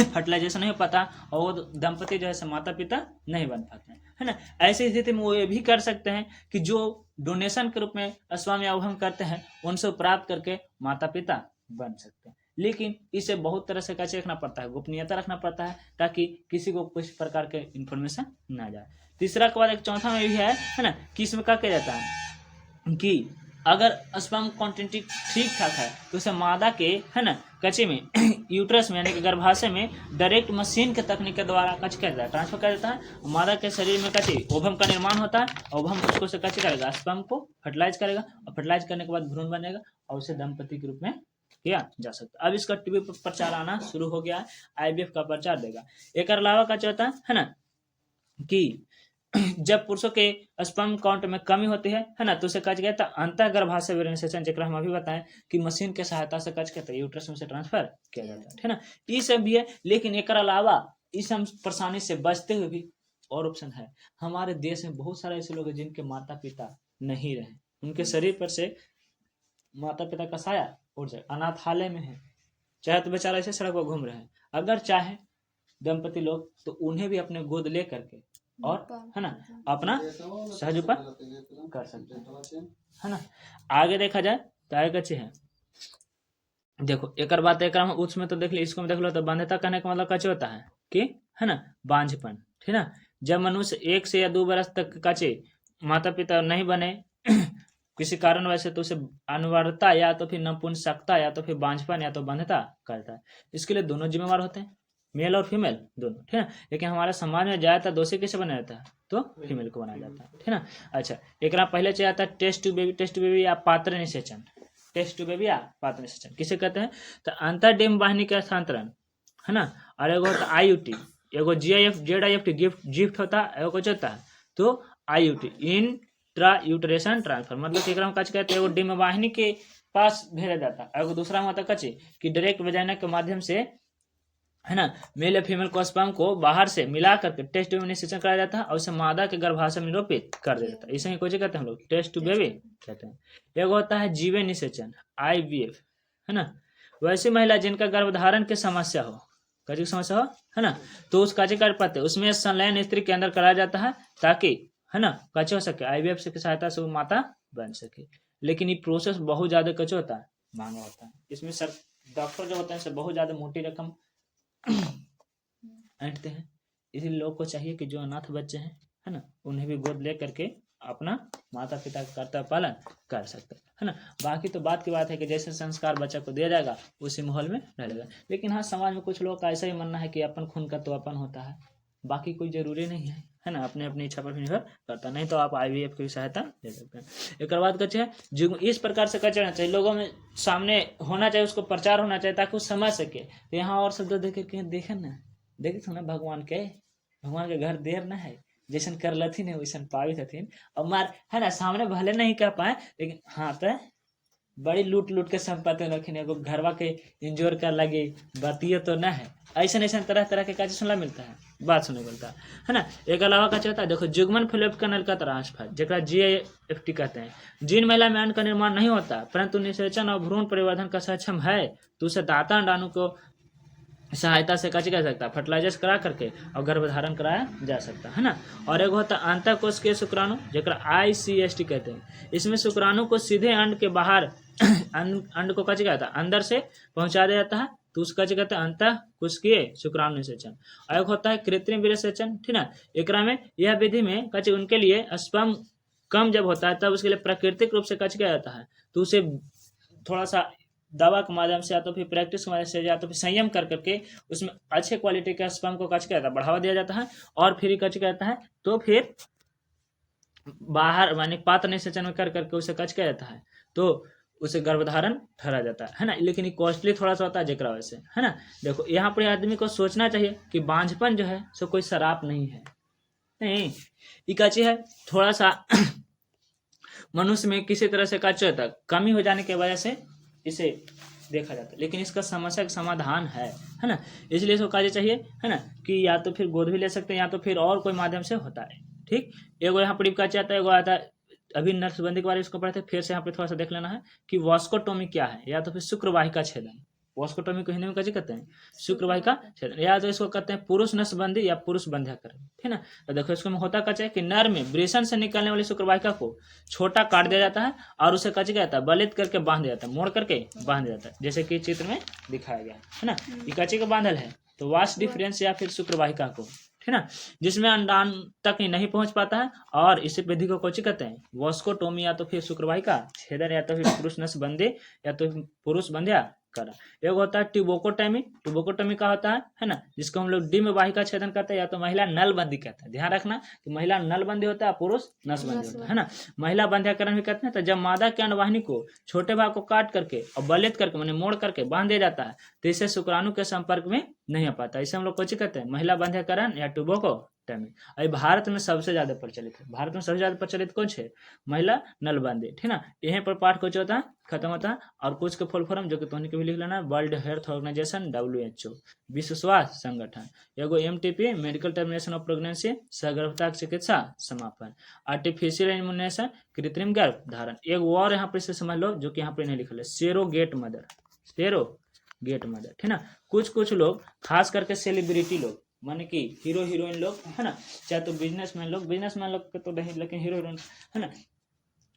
फर्टिलाइजेशन नहीं हो पाता और वो दंपति जो है माता पिता नहीं बन पाते है ना। ऐसी स्थिति में वो ये भी कर सकते हैं कि जो डोनेशन के रूप में स्पर्म या ओवम करते हैं उनसे प्राप्त करके माता पिता बन सकते हैं। लेकिन इसे बहुत तरह से कैसे रखना पड़ता है, गोपनीयता रखना पड़ता है ताकि किसी को किसी प्रकार के इंफॉर्मेशन ना जाए। तीसरा के बाद एक चौथा में भी है ना कि इसमें क्या किया जाता है कि अगर स्पर्म क्वांटिटी ठीक ठाक है तो उसे मादा के है ना कच्चे में यूट्रस में यानी कि गर्भाशय में डायरेक्ट मशीन के तकनीक के द्वारा कच किया जाता है, ट्रांसफर कर देता है। मादा के शरीर में कच्चे ओवम का निर्माण होता है, ओवम उसको से कच्चे करेगा, स्पर्म को फर्टिलाइज करेगा और फर्टिलाइज करने के बाद भ्रूण बनेगा और उसे दंपति के रूप में किया जा सकता है। अब इसका टीवी पर प्रचार आना शुरू हो गया है, आईवीएफ का प्रचार देगा। एक अलावा का चौथा है ना कि जब पुरुषों के स्पर्म काउंट में कमी होती है ना तो उसे कच गया था अंतर गर्भाशय विनिषेचन, जैसे हम अभी बताएं कि मशीन के सहायता से कच के यूट्रस में से ट्रांसफर किया जाता है ना। ये सब भी है, लेकिन एक अलावा इस हम परेशानी से बचते हुए भी और ऑप्शन है। हमारे देश में बहुत सारे ऐसे लोग हैं जिनके माता पिता नहीं रहे, उनके शरीर पर से माता पिता का साया उड़ जाए, अनाथालय में है, चाहे तो बेचारा ऐसे सड़क पर घूम रहे हैं। अगर चाहे दंपति लोग तो उन्हें भी अपने गोद ले करके और है ना अपना सहजुपा कर सकते हैं है ना। आगे देखा जाए तो आगे अच्छी है, देखो एक बात एक उसमें तो देख ली, इसको देख लो तो बाध्यता कहने का मतलब कच्चे होता है कि है ना बांझपन, ठीक ना। जब मनुष्य 1 से या 2 बरस तक कच्चे माता पिता नहीं बने किसी कारण वैसे तो उसे अनिवार्यता या तो फिर नपुंसकता या तो फिर बांझपन या तो बाध्यता करता है। इसके लिए दोनों जिम्मेवार होते हैं, मेल और फीमेल दोनों, ठीक है। लेकिन हमारे समाज में ज्यादातर दोषी किसे बनाया जाता है तो फीमेल को बनाया जाता है, ठीक है ना। अच्छा एक पहले चाहिए आता है टेस्ट टू बेबी या पात्र निषेचन, टेस्ट टू बेबी या पात्र निषेचन किसे कहते हैं तो अंतरडिम्ब वाहिनी के स्थानांतरण है ना। और एगो होता है IUT, एगो ZIFT गिफ्ट होता है, एगो कुछ होता है तो IUT इंट्रा यूटरेशन ट्रांसफर, मतलब एक कहते हैं एगो डिम्ब वाहिनी के पास भेजा जाता है, एगो दूसरा होता कच्चे कि डायरेक्ट वेजाइना के माध्यम से है ना मेल या फीमेल को स्पर्म को बाहर से मिला करके टेस्ट ट्यूब निषेचन कराया जाता है और उसे मादा के गर्भाशय में रोपित कर दिया जाता है। इसे कोई कहते हैं हम लोग टेस्ट ट्यूब बेबी कहते हैं। एक होता है जीवे निषेचन IVF है ना, वैसी महिला जिनका गर्भधारण की समस्या हो, काची समस्या हो है ना तो उस काची कर पाते उसमें संलयन स्त्री के अंदर कराया जाता है ताकि है ना काची हो सके IVF से की सहायता से वो माता बन सके। लेकिन ये प्रोसेस बहुत ज्यादा कच्चा होता है, महंगा होता है। इसमें सर डॉक्टर जो होते हैं बहुत ज्यादा मोटी रकम ऐंठते हैं, इसलिए लोग को चाहिए कि जो अनाथ बच्चे हैं है ना उन्हें भी गोद ले करके अपना माता पिता का कर्तव्य पालन कर सकते हैं है ना। बाकी तो बात की बात है कि जैसे संस्कार बच्चा को दिया जाएगा उसी माहौल में रहेगा। लेकिन हाँ समाज में कुछ लोग का ऐसा ही मानना है कि अपन खून का तो अपन होता है, बाकी कोई जरूरी नहीं है ना, अपने अपनी इच्छा पर निर्भर करता, नहीं तो आप IVF की सहायता ले सकते हैं। एक बात कच्चे है जो इस प्रकार से कचना चाहिए, लोगों में सामने होना चाहिए, उसको प्रचार होना चाहिए ताकि वो समझ सके। तो यहाँ और शब्द देखे ना देखे थो ना भगवान के घर देर ना है, जैसन कर लथिन है वैसन पावी हथिन और मार है ना सामने भले नहीं कह पाए लेकिन हाँ तो बड़ी लूट के संपत्ति रखी एगो घरवा के इंजोर कर लगे बतिये तो न है, ऐसा तरह तरह के काज सुनला मिलता है, बात सुनने मिलता है ना। एक अलावा का होता है देखो जुग्मन फेलोप का नल का ट्रांसफर जरा GIFT कहते हैं। जिन महिला में अन्न का निर्माण नहीं होता परंतु निषेचन और भ्रूण परिवर्धन का सक्षम है तो उसे दाता अंडाणु को सहायता से कच कर सकता है, फर्टिलाइजर्स करा करके और गर्भधारण कराया जा सकता है ना। और एक होता है अंतःकोश के शुक्राणु जरा ICST कहते हैं। इसमें शुक्राणु को सीधे अंड के बाहर अंड को कच जाता है अंदर से पहुंचा दिया जाता है तो उसका कहते हैं अंतःकोशिकीय शुक्राणु निषेचन। और एक होता है कृत्रिम वीर्यसेचन, ठीक ना। एक में यह विधि में कच उनके लिए स्पर्म कम जब होता है तब उसके लिए प्राकृतिक रूप से कच किया जाता है तो उसे थोड़ा सा दवा के माध्यम से या तो फिर प्रैक्टिस के माध्यम से या तो फिर संयम कर करके उसमें अच्छे क्वालिटी का स्पर्म को कच किया बढ़ावा दिया जाता है और फिर कच कहता है तो फिर बाहर माने पात्र निषेचन में कर करके उसे कच किया जाता है तो उसे गर्भधारण ठहरा जाता है ना। लेकिन ये कॉस्टली थोड़ा सा होता है जरा वैसे है ना। देखो यहाँ पर आदमी को सोचना चाहिए कि बांझपन जो है सो कोई शराब नहीं है, नहीं ये कच्ची है थोड़ा सा मनुष्य में किसी तरह से कच्चा होता है, कमी हो जाने की वजह से इसे देखा जाता है, लेकिन इसका समस्या का समाधान है ना। इसलिए इसको कार्य चाहिए, है ना, कि या तो फिर गोद भी ले सकते हैं या तो फिर और कोई माध्यम से होता है। ठीक, एगो यहाँ पर का चाहता है, एगो आता है, अभी नसबंदी के बारे में इसको पढ़े थे, फिर से यहाँ पे थोड़ा सा देख लेना है कि वास्कोटोमी क्या है, या तो फिर शुक्रवाहिका छेदन। वास्कोटोमी को हिंदी में कैसे कहते हैं? शुक्रवाहिका छेदन, या तो इसको कहते हैं पुरुष नसबंदी या पुरुष बंध्याकरण, ठीक ना। तो देखो इसको में होता क्या है कि नर में वृषण से निकलने वाली शुक्रवाहिका को छोटा काट दिया जाता है और उसे कच्ची जाता है बलित करके बांध दिया जाता है, मोड़ करके बांध दिया जाता है, जैसे कि चित्र में दिखाया गया है ना। ये कच्ची का बांधल है तो वास डिफरेंस या फिर शुक्रवाहिका को, ठीक ना, जिसमें अंडान तक नहीं पहुंच पाता है, और इसे विधि को कोची कहते हैं? वास्कोटोमी, या तो फिर शुक्रवाहिका छेदन, या तो फिर पुरुष नसबंदी, या तो पुरुष बंध्या करा। एक होता है ट्यूबोकोटोमी। ट्यूबोकोटोमी का होता है ना, जिसको हम लोग डिम्ब वाहिका छेदन कहते हैं, या तो महिला नलबंदी कहते हैं। ध्यान रखना कि महिला नलबंदी होता है, पुरुष नसबंदी होता है ना। महिला बंध्याकरण भी कहते हैं। तो जब मादा के अंडवाहिनी को छोटे भाग को काट करके और बलित करके मैंने मोड़ करके बांध दिया जाता है तो इसे शुक्राणु के संपर्क में नहीं आ पाता, इसे हम लोग कुछ कहते हैं महिला बंध्याकरण या ट्यूबोकोटोमी। अभी भारत में सबसे ज्यादा प्रचलित है, भारत में सबसे ज्यादा प्रचलित कौन है? महिला नलबंदी, ठीक ना। यहीं पर पाठ कुछ होता है, खत्म होता है। और कुछ के फुल फॉर्म जो कि तुमने के भी लिख लेना, वर्ल्ड हेल्थ ऑर्गेनाइजेशन WHO, विश्व स्वास्थ्य संगठन। एगो MTP medical termination of pregnancy, सगर्भता चिकित्सा समापन। आर्टिफिशियल इम्यूनेशन कृत्रिम गर्भ धारण। एक और यहाँ पर से समझ लो जो कि यहाँ पर नहीं लिखल है, सेरोगेट मदर, सेरोगेट मदर, ठीक ना। कुछ लोग खास करके सेलिब्रिटी लोग माने कि हीरो हीरोइन लोग, है ना, चाहे तो बिजनेसमैन लोग के तो नहीं, लेकिन हीरो हीरोइन, है ना,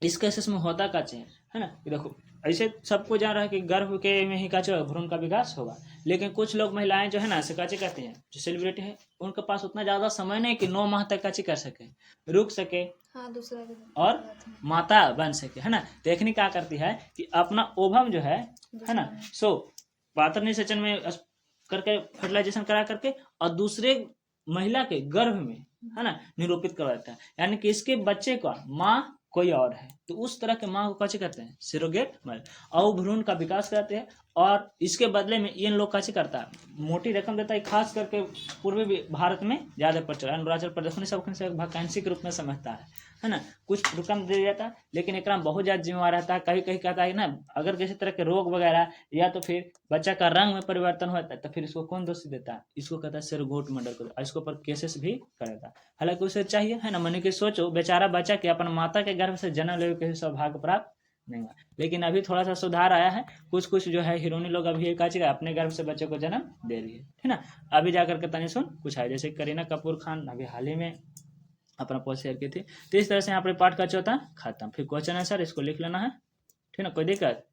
इस केसेस में होता का चाहिए, है ना। देखो ऐसे सबको जान रहा है कि गर्भ के में ही काचे भ्रूण का विकास होगा, लेकिन कुछ लोग महिलाएं जो है ना से काचे कहते हैं, जो सेलिब्रिटी है, उनके पास उतना ज्यादा समय नहीं कि 9 माह तक काचे कर सके, रुक सके, हाँ, दूसरा और माता बन सके, है ना। देखनी क्या करती है कि अपना ओवम जो है ना, सो पात्र निषेचन में करके फर्टिलाइजेशन करा करके और दूसरे महिला के गर्भ में, है ना, निरूपित करवाता है, यानी कि इसके बच्चे का माँ कोई और है, तो उस तरह के माँ को कैसे कहते हैं? Surrogate mother. और भ्रूण का विकास करते हैं और इसके बदले में इन लोग कैसे करता है? मोटी रकम देता है, खास करके पूर्वी भारत में ज्यादा प्रचलित, अरुणाचल प्रदेश में सब वैकेंसी के रूप में समझता है ना। कुछ रकम दे जाता है, लेकिन एक बहुत ज्यादा जिम्मेवार रहता है। कहीं कहीं कहता है ना, अगर किसी तरह के रोग वगैरह या तो फिर बच्चा का रंग में परिवर्तन होता है तो फिर इसको कौन दोषी देता है? इसको कहता है सेरोगेट मर्डर को, इसके ऊपर केसेस भी करेगा। हालांकि उसे चाहिए, है ना, मन के सोचो बेचारा बच्चा के अपन माता के गर्भ से जन्म लेने के सौभाग्य प्राप्त नहीं हुआ, लेकिन अभी थोड़ा सा सुधार आया है। कुछ जो है हीरोइनी लोग अभी एक अपने गर्भ से बच्चे को जन्म दे रही है, ठीक ना। अभी जाकर के तनी सुन कुछ है, जैसे करीना कपूर खान अभी हाल ही में अपना पोस्ट शेयर की थी। तो इस तरह से यहाँ पर पाठ का चौथा खत्म। फिर क्वेश्चन आंसर इसको लिख लेना है, ठीक ना, कोई दिक्कत?